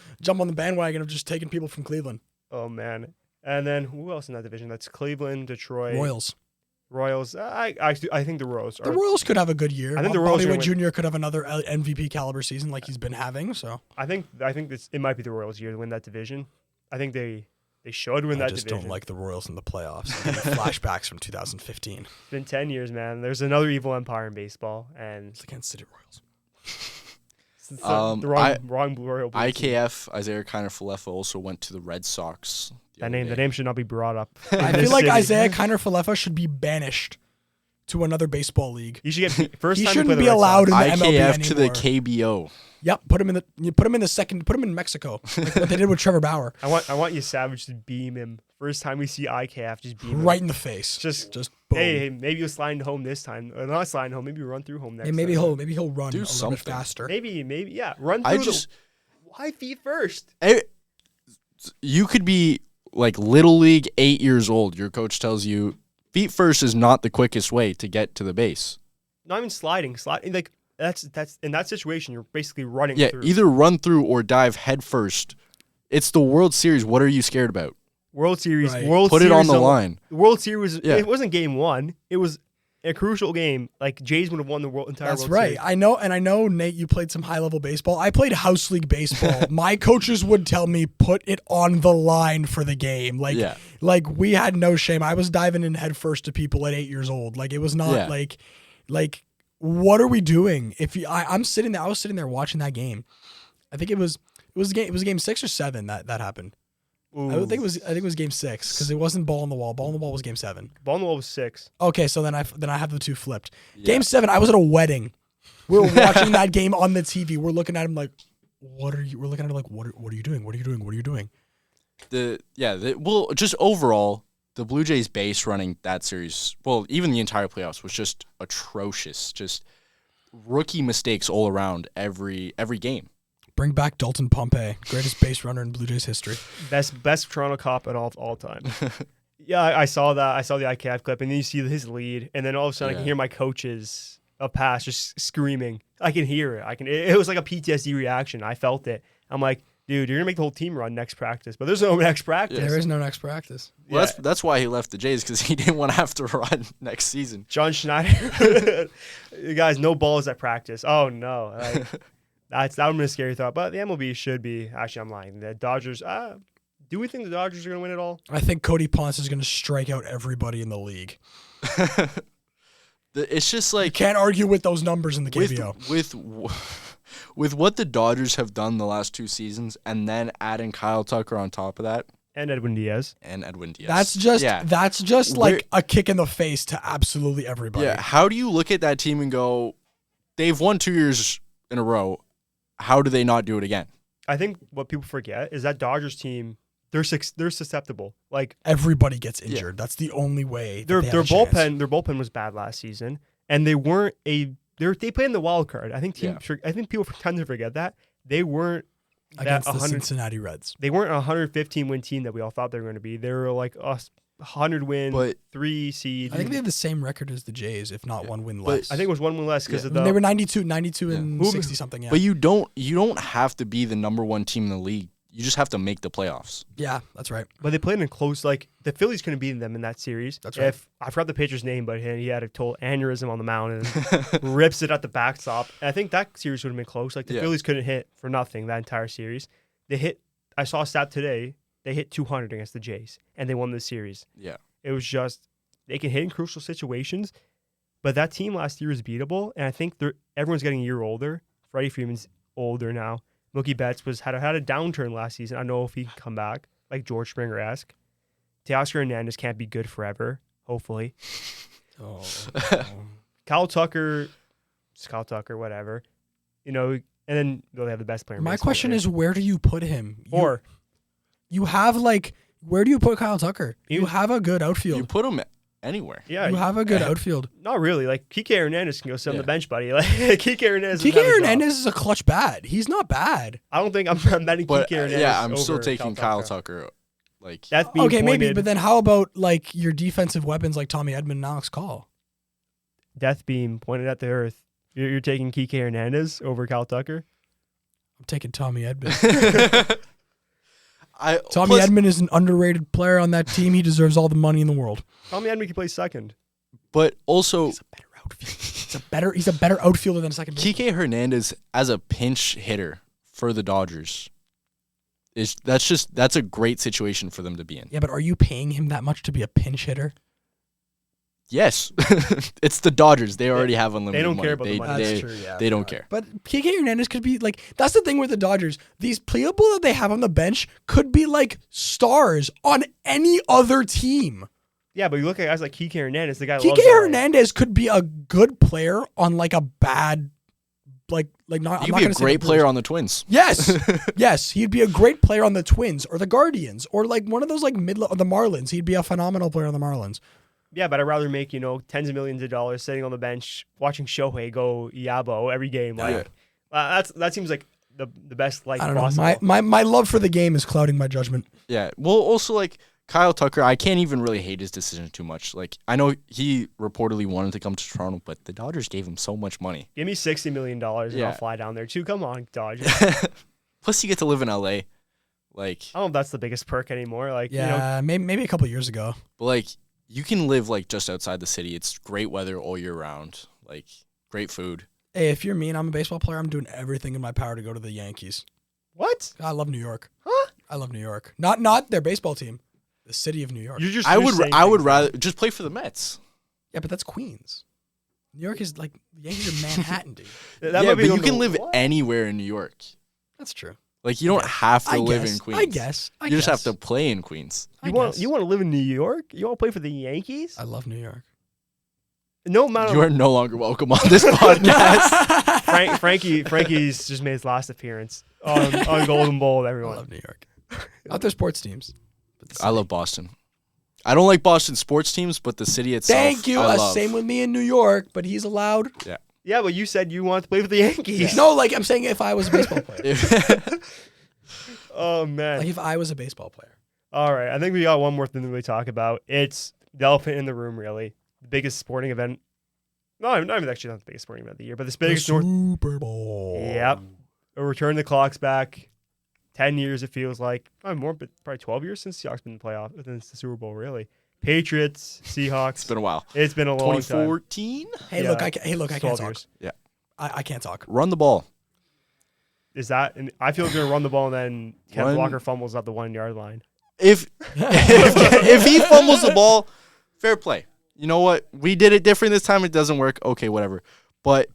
bandwagon of just taking people from Cleveland. Oh man! And then who else in that division? That's Cleveland, Detroit, Royals. I think the Royals. The Royals could have a good year. I think the Royals Bobby Witt Jr. could have another MVP caliber season like he's been having. So I think it might be the Royals' year to win that division. I think they They should win I that just division. don't like the Royals in the playoffs. Flashbacks from 2015. It's been 10 years, man. There's another evil empire in baseball, and It's the Kansas City Royals. it's the wrong Royal. Blue team. IKF Isaiah Kiner-Falefa also went to the Red Sox. The name should not be brought up. I feel like Isaiah Kiner-Falefa should be banished to another baseball league. You should get first He time shouldn't to play be the Red allowed Sox. in the MLB IKF to the anymore. KBO. Yep, put him in the second. Put him in Mexico, like what they did with Trevor Bauer, I want you Savage to beam him. First time we see IKF, just beam him. right in the face. Just boom. hey, maybe you'll slide home this time. Or not slide home. Maybe you run through home next. Hey, maybe time. he'll run Do a little something. bit faster. Maybe yeah. Run through. Why feet first? You could be like little league, 8 years old. Your coach tells you feet first is not the quickest way to get to the base. Not even sliding. Like that's in that situation. You're basically running. Yeah, through. either run through or dive head first. It's the World Series. What are you scared about? World Series. Right. Put it on the line. The World Series. Yeah. It wasn't game one. It was a crucial game. Like Jays would have won the entire That's World right. Series. I know, Nate, you played some high level baseball. I played house league baseball. My coaches would tell me put it on the line for the game. Like we had no shame. I was diving in head first to people at 8 years old. Like it was not like what are we doing? I was sitting there watching that game. I think it was game 6 or 7 that happened. Ooh. I think it was game 6 because it wasn't ball on the wall. Ball on the wall was game 7. Ball on the wall was 6. Okay, so then I have the two flipped. Yeah. Game 7, I was at a wedding. We were watching that game on the TV. We're looking at him like, what are you? We're looking at him like, what are you doing? What are you doing? What are you doing? Just overall, the Blue Jays base running that series, well, even the entire playoffs was just atrocious. Just rookie mistakes all around every game. Bring back Dalton Pompey, greatest base runner in Blue Jays history. Best Toronto cop at all time. Yeah, I saw that. I saw the IKF clip, and then you see his lead, and then all of a sudden I can hear my coaches a pass just screaming. I can hear it. It was like a PTSD reaction. I felt it. I'm like, dude, you're gonna make the whole team run next practice, but there's no next practice. There is no next practice. Well, that's why he left the Jays, because he didn't want to have to run next season. John Schneider, you guys, no balls at practice. Oh no, that would have been a scary thought. But the MLB should be. Actually, I'm lying. The Dodgers. Do we think the Dodgers are gonna win it all? I think Cody Ponce is gonna strike out everybody in the league. It's just like Can't argue with those numbers in the KBO. With what the Dodgers have done the last 2 seasons, and then adding Kyle Tucker on top of that, And Edwin Diaz. That's just like a kick in the face to absolutely everybody. Yeah. How do you look at that team and go, they've won 2 years in a row? How do they not do it again? I think what people forget is that Dodgers team. They're susceptible. Like Everybody gets injured. That's the only way. Their bullpen was bad last season, and they weren't they played in the wild card. I think people tend to forget that they weren't against the Cincinnati Reds. They weren't a 115 win team that we all thought they were going to be. They were like a 100 win, 3 seed. I think they have the same record as the Jays, if not 1 win less. I think it was 1 win less because of they were 92 and 60 something. Yeah. But you don't have to be the number 1 team in the league. You just have to make the playoffs. Yeah, that's right. But they played in close. Like the Phillies couldn't beat them in that series. That's right. I forgot the pitcher's name, but he had a total aneurysm on the mound and rips it at the backstop. And I think that series would have been close. Like the Phillies couldn't hit for nothing that entire series. I saw a stat today. They hit 200 against the Jays, and they won the series. Yeah. It was just they can hit in crucial situations, but that team last year was beatable. And I think everyone's getting a year older. Freddie Freeman's older now. Mookie Betts had a downturn last season. I don't know if he can come back, like George Springer-esque. Teoscar Hernandez can't be good forever, hopefully. Kyle Tucker, whatever. And then they'll have the best player. My question is, where do you put him? Where do you put Kyle Tucker? You have a good outfield. You put him anywhere. Yeah, you have a good outfield. Not really. Like Kike Hernandez can go sit on the bench, buddy. Like Kike Hernandez. Kike Hernandez is a clutch bat. He's not bad. I don't think I'm betting Kike Hernandez. Yeah, I'm still taking Kyle Tucker. Like that's being okay, pointed. maybe. But then how about like your defensive weapons like Tommy Edman and Alex Call? Death beam pointed at the earth. You're taking Kike Hernandez over Kyle Tucker. I'm taking Tommy Edman. Tommy Edman is an underrated player on that team. He deserves all the money in the world. Tommy Edman can play second. But also, he's a better outfielder. He's a better outfielder than a second. Kike Hernandez as a pinch hitter for the Dodgers That's a great situation for them to be in. Yeah, but are you paying him that much to be a pinch hitter? Yes, it's the Dodgers. They already have unlimited They don't money. care about the money. That's true, yeah. They don't care. But Kike Hernandez could be like, that's the thing with the Dodgers. These people that they have on the bench could be like stars on any other team. Yeah, but you look at guys like Kike Hernandez, the guy Kike loves LA. Hernandez could be a good player on like a bad, like not. He could be a great player on the Twins. Yes, yes, he'd be a great player on the Twins or the Guardians or like one of those like the Marlins. He'd be a phenomenal player on the Marlins. Yeah, but I'd rather make, tens of millions of dollars sitting on the bench watching Shohei go Yabo every game. Like that seems like the best life I don't possible. know. My love for the game is clouding my judgment. Yeah. Well, also like Kyle Tucker, I can't even really hate his decision too much. Like I know he reportedly wanted to come to Toronto, but the Dodgers gave him so much money. Give me $60 million and I'll fly down there too. Come on, Dodgers. Plus, you get to live in LA. Like I don't know if that's the biggest perk anymore. Like maybe a couple years ago. But like you can live like just outside the city. It's great weather all year round. Like great food. Hey, if you're me and I'm a baseball player, I'm doing everything in my power to go to the Yankees. What? I love New York. Huh? I love New York. Not their baseball team. The city of New York. I would rather just play for the Mets. Yeah, but that's Queens. New York is like the Yankees are Manhattan, dude. But you can live anywhere in New York. That's true. Like you don't have to live in Queens. I guess. You just have to play in Queens. You want to live in New York? You want to play for the Yankees? I love New York. No amount. You are no longer welcome on this podcast. Frankie's just made his last appearance on Golden Bowl. Everyone. I love New York. Not their sports teams. I love Boston. I don't like Boston sports teams, but the city itself. Thank you. Same with me in New York, but he's allowed. Yeah. Yeah, but you said you wanted to play for the Yankees. Yeah. No, like I'm saying if I was a baseball player. Oh, man. Like if I was a baseball player. All right. I think we got one more thing to really talk about. It's the elephant in the room, really. The biggest sporting event. No, not even actually not the biggest sporting event of the year, but the biggest Super Bowl. Yep. We'll return the clocks back. 10 years, it feels like. More, but probably 12 years since Seahawks been in the playoff, since the Super Bowl, really. Patriots, Seahawks. It's been a while. It's been a long 2014? Hey, Yeah. look, I can't talk. Years. Yeah. I can't talk. Run the ball. Is that? And I feel like they're going to run the ball and then Kevin Walker fumbles at the 1 yard line. If he fumbles the ball, fair play. You know what? We did it different this time. It doesn't work. Okay, whatever. But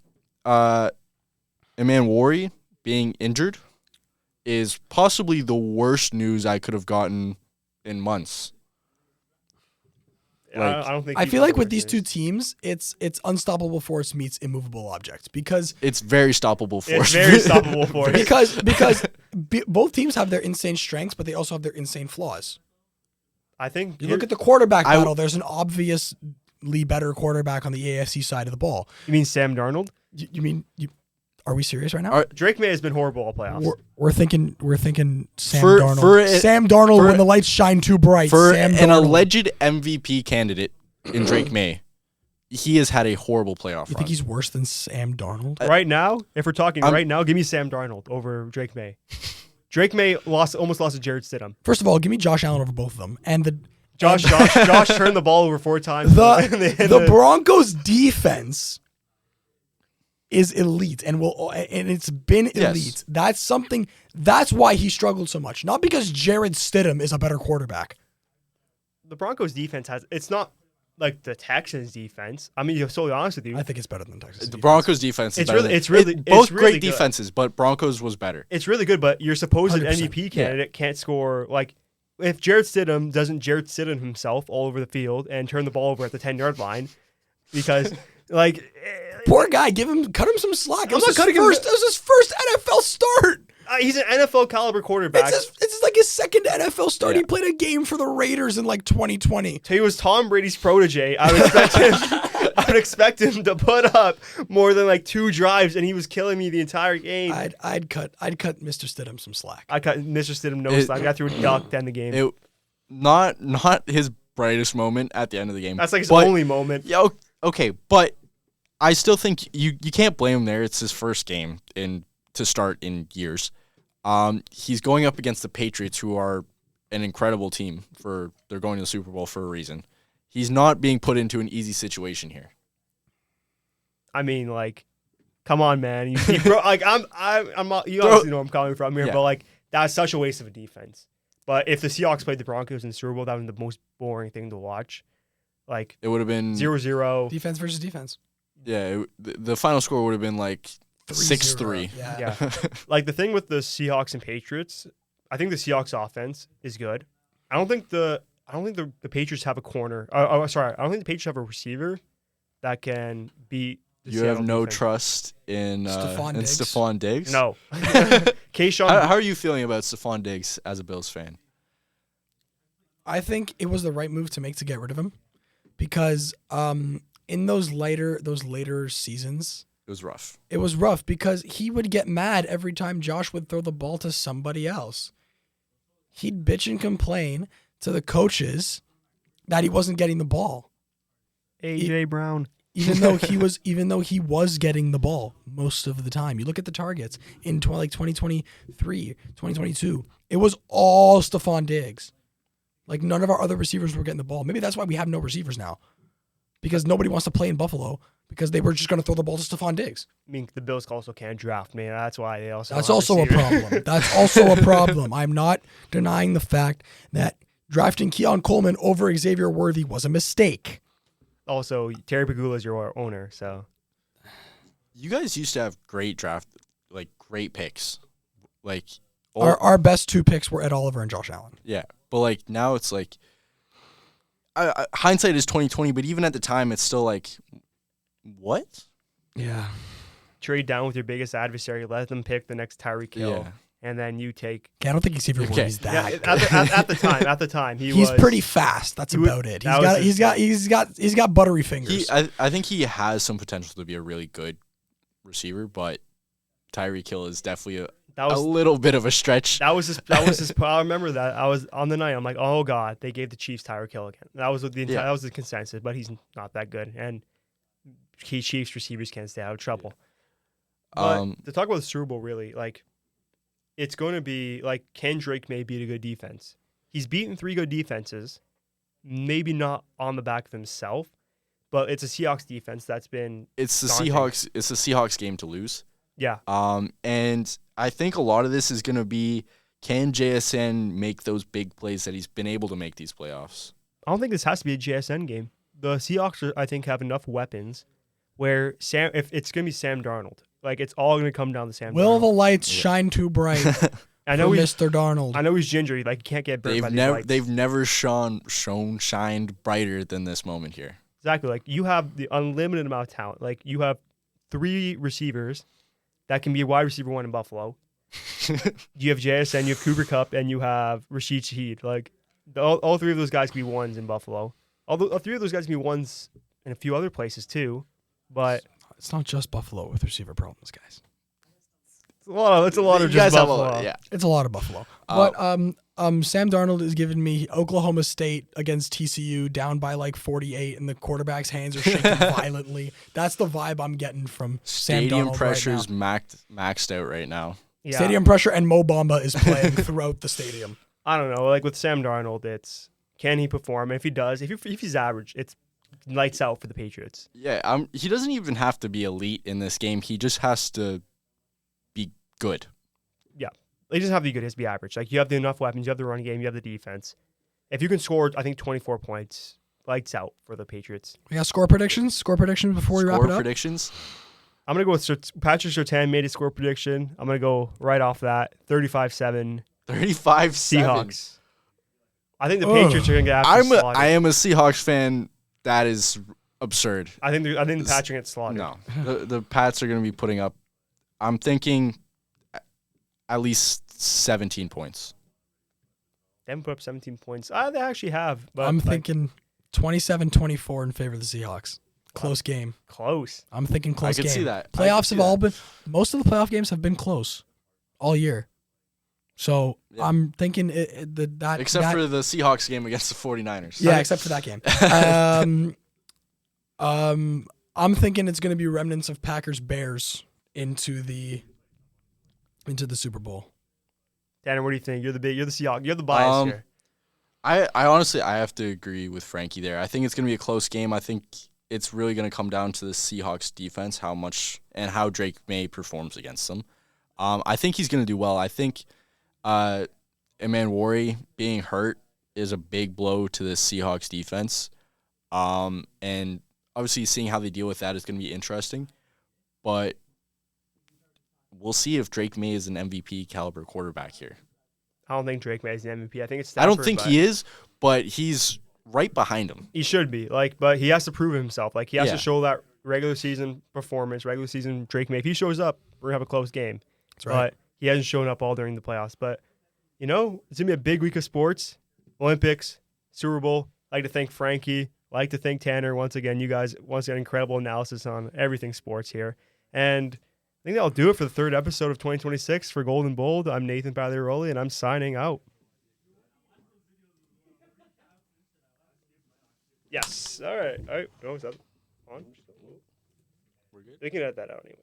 Eman Wari being injured is possibly the worst news I could have gotten in months. I don't think. I feel like with these two teams, it's unstoppable force meets immovable object because it's very stoppable force. It's very stoppable force because both teams have their insane strengths, but they also have their insane flaws. I think you look at the quarterback battle. There's an obviously better quarterback on the AFC side of the ball. You mean Sam Darnold? You mean? Are we serious right now? Drake May has been horrible all playoffs. We're thinking Sam Darnold. Sam Darnold when the lights shine too bright. For Sam an Darnold. alleged MVP candidate in Drake May, he has had a horrible playoff You run. think he's worse than Sam Darnold? Right now, if we're talking right now, give me Sam Darnold over Drake May. Drake May almost lost to Jared Stidham. First of all, give me Josh Allen over both of them. And Josh turned the ball over 4 times. The Broncos defense is elite and it's been elite. Yes. That's why he struggled so much. Not because Jared Stidham is a better quarterback. The Broncos defense it's not like the Texans defense. I mean, to be totally honest with you, I think it's better than Texas. The Broncos defense is better. Both really great good. defenses, but Broncos was better. It's really good, but your supposed 100%. MVP candidate can't score. Like, if Jared Stidham doesn't Jared Stidham himself all over the field and turn the ball over at the 10-yard line, because like poor guy, cut him some slack. It was his first NFL start. He's an NFL caliber quarterback. It's like his second NFL start. He played a game for the Raiders in like 2020. So he was Tom Brady's protege. I would expect him to put up more than like 2 drives, and he was killing me the entire game. I'd cut Mr. Stidham some slack. I cut Mr. Stidham slack. I threw a duck to end the game. Not his brightest moment at the end of the game. That's like his only moment. Yeah, okay, but I still think you can't blame him there. It's his first game to start in years. He's going up against the Patriots, who are an incredible team. They're going to the Super Bowl for a reason. He's not being put into an easy situation here. I mean, like, come on, man. I'm not, you obviously know where I'm coming from here, but like, That's such a waste of a defense. But if the Seahawks played the Broncos in the Super Bowl, that would be the most boring thing to watch. Like It would have been 0-0. Defense versus defense. Yeah, the final score would have been like 6-3. Yeah. Yeah. Like the thing with the Seahawks and Patriots, I think the Seahawks offense is good. I don't think the Patriots have a corner. I don't think the Patriots have a receiver that can beat the You Seattle have no defense. trust in Stephon Diggs? No. Kayshawn, How are you feeling about Stephon Diggs as a Bills fan? I think it was the right move to make to get rid of him because in those later seasons, It was rough because he would get mad every time Josh would throw the ball to somebody else. He'd bitch and complain to the coaches that he wasn't getting the ball. AJ Brown. Even though he was getting the ball most of the time. You look at the targets in 2023, 2022, it was all Stephon Diggs. Like none of our other receivers were getting the ball. Maybe that's why we have no receivers now. Because nobody wants to play in Buffalo because they were just going to throw the ball to Stephon Diggs. I mean, the Bills also can't draft, man. That's why they also. That's don't have also a receivers. problem. That's also a problem. I'm not denying the fact that drafting Keon Coleman over Xavier Worthy was a mistake. Also, Terry Pagula is your owner, so. You guys used to have great picks. Like Our best two picks were Ed Oliver and Josh Allen. Yeah, but like now it's like hindsight is 20/20, but even at the time it's still like what? Yeah. Trade down with your biggest adversary, let them pick the next Tyreek Hill, Yeah. and then you take. I don't think Xavier Okay. Worthy's Yeah, that. at the time, He's was pretty fast. That's he was- about it. that was He's got buttery fingers. I think he has some potential to be a really good receiver, but Tyreek Hill is definitely That a was little bit of a stretch. That was his. I remember that. I was on the night. I'm like, oh god, they gave the Chiefs Tyreek Hill again. That was that was the consensus. But he's not that good, and Chiefs receivers can't stay out of trouble. But to talk about the Super Bowl, really, like, it's going to be like Ken Drake may beat a good defense. He's beaten 3 good defenses, maybe not on the back of himself, but it's a Seahawks defense that's been. It's the daunting. Seahawks. It's the Seahawks game to lose. Yeah. And I think a lot of this is going to be, can JSN make those big plays that he's been able to make these playoffs? I don't think this has to be a JSN game. The Seahawks, I think, have enough weapons where if it's going to be Sam Darnold, like it's all going to come down to Sam. Will the Darnold. lights shine too bright I know for he's Mr. Darnold? I know he's gingery, like he can't get burnt by these lights. They've never shined brighter than this moment here. Exactly, like you have the unlimited amount of talent. Like you have 3 receivers that can be a wide receiver 1 in Buffalo. You have JSN, you have Cooper Kupp, and you have Rashid Shaheed. Like all 3 of those guys can be 1s in Buffalo. Although all 3 of those guys can be 1s in a few other places too. But It's not just Buffalo with receiver problems, guys. it's a lot of You guys just have Buffalo. yeah. It's a lot of Buffalo. But Sam Darnold is giving me Oklahoma State against TCU down by like 48, and the quarterback's hands are shaking violently. That's the vibe I'm getting from Sam Stadium Darnold pressure's right maxed out right now. now. Yeah. Stadium pressure, and Mo Bamba is playing throughout the stadium. I don't know. Like with Sam Darnold, it's can he perform? If he does, if he's average, it's lights out for the Patriots. Yeah, he doesn't even have to be elite in this game. He just has to be good. Yeah, he doesn't have to be good. He has to be average. Like you have enough weapons, you have the running game, you have the defense. If you can score, I think 24 points, lights out for the Patriots. We got score predictions. Score predictions before we wrap Score it up. predictions? I'm gonna go with Patrick Surtain made a score prediction. I'm gonna go right off that 35-7 35-7. Seahawks. I think the Patriots are gonna get absolutely slaughtered. I am a Seahawks fan. That is absurd. I think the Pats are gonna get slaughtered. No, the Pats are going to be putting up, I'm thinking, at least 17 points. They haven't put up 17 points. They actually have. But I'm thinking 27-24 in favor of the Seahawks. Close game. close. I'm thinking close game. I can see that. Playoffs have all been, most of the playoff games have been close all year. So Yeah. I'm thinking Except for the Seahawks game against the 49ers. Yeah, except for that game. I'm thinking it's going to be remnants of Packers Bears into the Super Bowl. Tanner, what do you think? You're the Seahawks. You're the bias here. I honestly, I have to agree with Frankie there. I think it's going to be a close game. I think it's really going to come down to the Seahawks defense, how much and how Drake May performs against them. I think he's going to do well. I think Warrior being hurt is a big blow to the Seahawks defense. And obviously seeing how they deal with that is going to be interesting. But we'll see if Drake May is an MVP caliber quarterback here. I don't think Drake May is an MVP. I think it's Stafford, I don't think he is, but he's right behind him. He should be. But he has to prove himself. He has to show that regular season performance, regular season Drake May. If he shows up, we're going to have a close game. That's right. But he hasn't shown up all during the playoffs. But, it's going to be a big week of sports. Olympics, Super Bowl. I'd like to thank Frankie. I'd like to thank Tanner. Once again, you guys, incredible analysis on everything sports here. And I think that'll do it for the third episode of 2026 for Golden Bold. I'm Nathan Pagliaroli, and I'm signing out. Yes. All right. No, is that on? We're good. We can edit that out anyways.